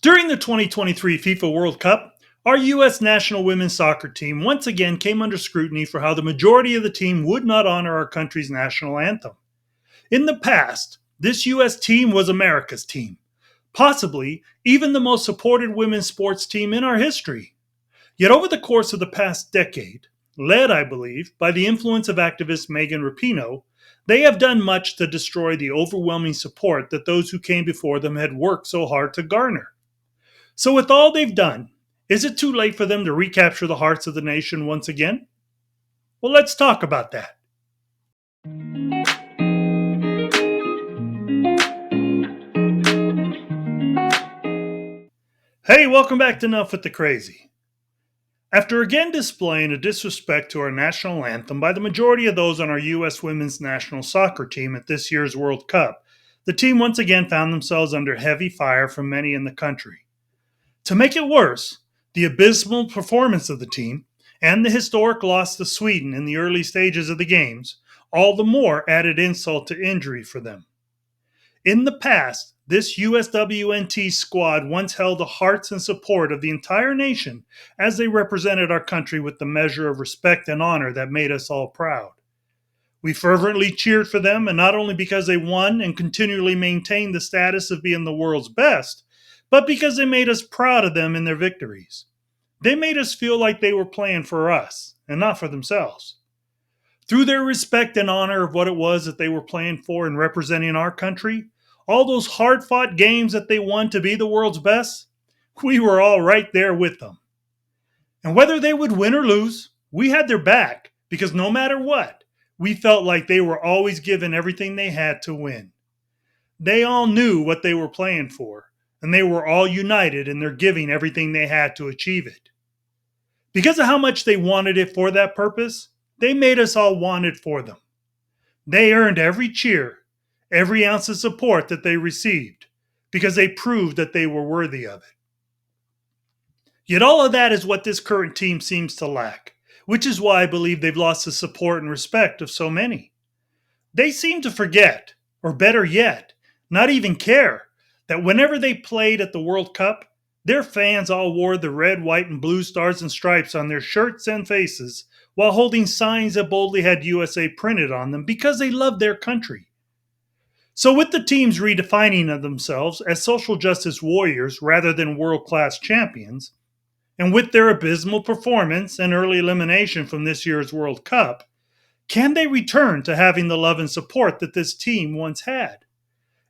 During the 2023 FIFA World Cup, our U.S. national women's soccer team once again came under scrutiny for how the majority of the team would not honor our country's national anthem. In the past, this U.S. team was America's team, possibly even the most supported women's sports team in our history. Yet over the course of the past decade, led, I believe, by the influence of activist Megan Rapinoe, they have done much to destroy the overwhelming support that those who came before them had worked so hard to garner. So, with all they've done, is it too late for them to recapture the hearts of the nation once again? Well, let's talk about that. Hey, welcome back to Enough with the Crazy. After again displaying a disrespect to our national anthem by the majority of those on our U.S. women's national soccer team at this year's World Cup, the team once again found themselves under heavy fire from many in the country. To make it worse, the abysmal performance of the team and the historic loss to Sweden in the early stages of the games all the more added insult to injury for them. In the past, this USWNT squad once held the hearts and support of the entire nation as they represented our country with the measure of respect and honor that made us all proud. We fervently cheered for them, and not only because they won and continually maintained the status of being the world's best, but because they made us proud of them in their victories. They made us feel like they were playing for us and not for themselves. Through their respect and honor of what it was that they were playing for and representing our country, all those hard fought games that they won to be the world's best, we were all right there with them. And whether they would win or lose, we had their back because no matter what, we felt like they were always giving everything they had to win. They all knew what they were playing for, and they were all united in their giving everything they had to achieve it. Because of how much they wanted it for that purpose, they made us all want it for them. They earned every cheer, every ounce of support that they received, because they proved that they were worthy of it. Yet all of that is what this current team seems to lack, which is why I believe they've lost the support and respect of so many. They seem to forget, or better yet, not even care, that whenever they played at the World Cup, their fans all wore the red, white, and blue stars and stripes on their shirts and faces while holding signs that boldly had USA printed on them because they loved their country. So, with the teams redefining of themselves as social justice warriors rather than world-class champions, and with their abysmal performance and early elimination from this year's World Cup, can they return to having the love and support that this team once had?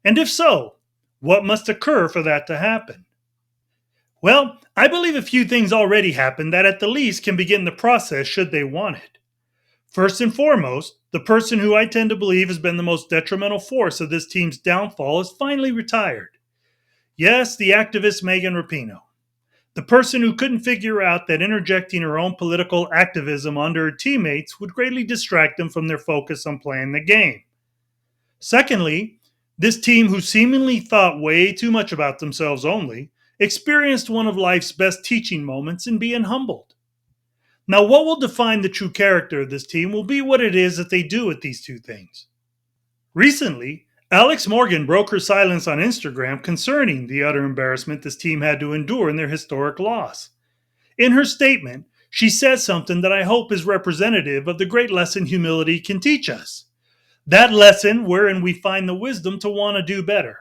And if so, what must occur for that to happen? Well, I believe a few things already happened that at the least can begin the process should they want it. First and foremost, the person who I tend to believe has been the most detrimental force of this team's downfall is finally retired. Yes, the activist Megan Rapinoe. The person who couldn't figure out that interjecting her own political activism onto her teammates would greatly distract them from their focus on playing the game. Secondly, this team who seemingly thought way too much about themselves only experienced one of life's best teaching moments in being humbled. Now, what will define the true character of this team will be what it is that they do with these two things. Recently, Alex Morgan broke her silence on Instagram concerning the utter embarrassment this team had to endure in their historic loss. In her statement, she says something that I hope is representative of the great lesson humility can teach us. That lesson wherein we find the wisdom to want to do better.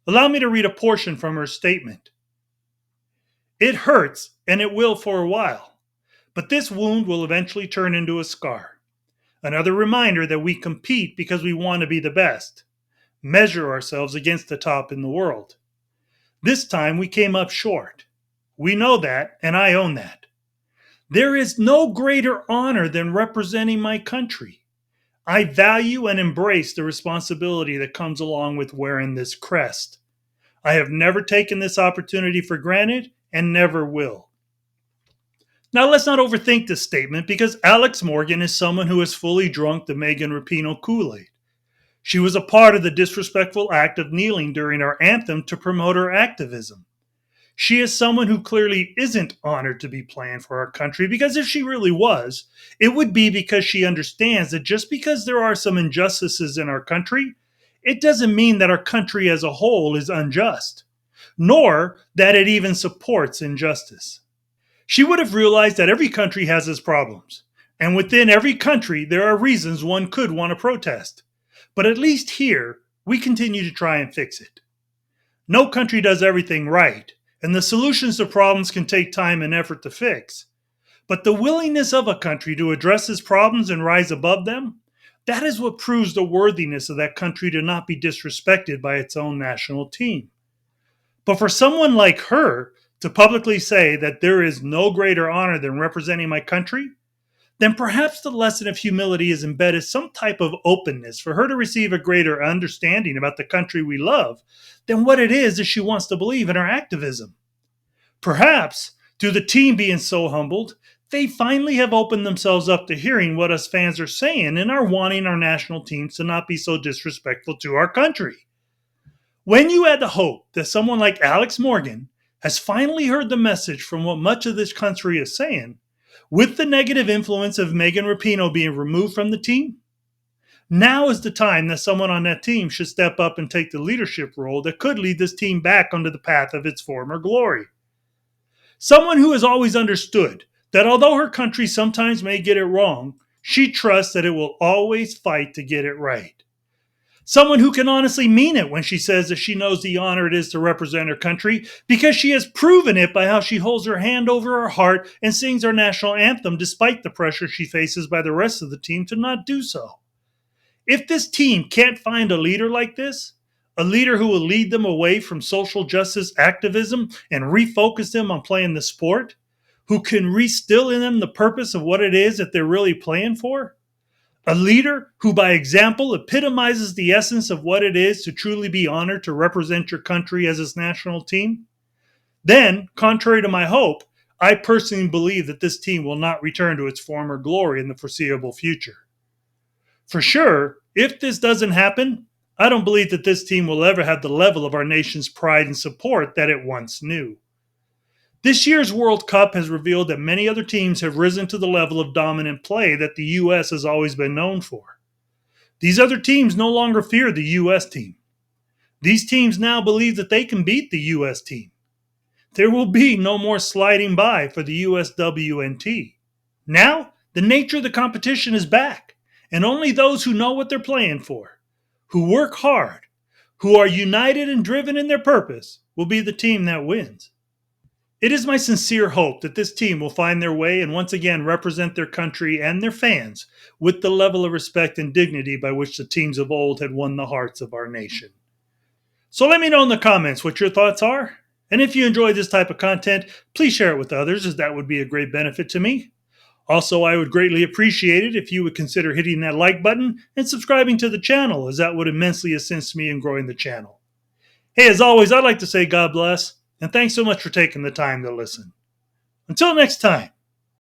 Allow me to read a portion from her statement. It hurts, and it will for a while, but this wound will eventually turn into a scar. Another reminder that we compete because we want to be the best, measure ourselves against the top in the world. This time we came up short. We know that, and I own that. There is no greater honor than representing my country. I value and embrace the responsibility that comes along with wearing this crest. I have never taken this opportunity for granted and never will. Now, let's not overthink this statement because Alex Morgan is someone who has fully drunk the Megan Rapinoe Kool-Aid. She was a part of the disrespectful act of kneeling during our anthem to promote her activism. She is someone who clearly isn't honored to be playing for our country because if she really was, it would be because she understands that just because there are some injustices in our country, it doesn't mean that our country as a whole is unjust. nor that it even supports injustice. She would have realized that every country has its problems, and within every country there are reasons one could want to protest. But at least here, we continue to try and fix it. No country does everything right, and the solutions to problems can take time and effort to fix. But the willingness of a country to address its problems and rise above them, that is what proves the worthiness of that country to not be disrespected by its own national team. But for someone like her to publicly say that there is no greater honor than representing my country, then perhaps the lesson of humility is embedded some type of openness for her to receive a greater understanding about the country we love than what it is that she wants to believe in her activism. Perhaps, through the team being so humbled, they finally have opened themselves up to hearing what us fans are saying and are wanting our national teams to not be so disrespectful to our country. When you add the hope that someone like Alex Morgan has finally heard the message from what much of this country is saying, with the negative influence of Megan Rapinoe being removed from the team, now is the time that someone on that team should step up and take the leadership role that could lead this team back onto the path of its former glory. Someone who has always understood that although her country sometimes may get it wrong, she trusts that it will always fight to get it right. Someone who can honestly mean it when she says that she knows the honor it is to represent her country because she has proven it by how she holds her hand over her heart and sings our national anthem despite the pressure she faces by the rest of the team to not do so. If this team can't find a leader like this, a leader who will lead them away from social justice activism and refocus them on playing the sport, who can reinstill in them the purpose of what it is that they're really playing for, a leader who by example epitomizes the essence of what it is to truly be honored to represent your country as its national team, then, contrary to my hope, I personally believe that this team will not return to its former glory in the foreseeable future. For sure, if this doesn't happen, I don't believe that this team will ever have the level of our nation's pride and support that it once knew. This year's World Cup has revealed that many other teams have risen to the level of dominant play that the U.S. has always been known for. These other teams no longer fear the U.S. team. These teams now believe that they can beat the U.S. team. There will be no more sliding by for the USWNT. Now, the nature of the competition is back, and only those who know what they're playing for, who work hard, who are united and driven in their purpose, will be the team that wins. It is my sincere hope that this team will find their way and once again represent their country and their fans with the level of respect and dignity by which the teams of old had won the hearts of our nation. So let me know in the comments what your thoughts are. And if you enjoy this type of content, please share it with others, as that would be a great benefit to me. Also, I would greatly appreciate it if you would consider hitting that like button and subscribing to the channel, as that would immensely assist me in growing the channel. Hey, as always, I'd like to say God bless, and thanks so much for taking the time to listen. Until next time.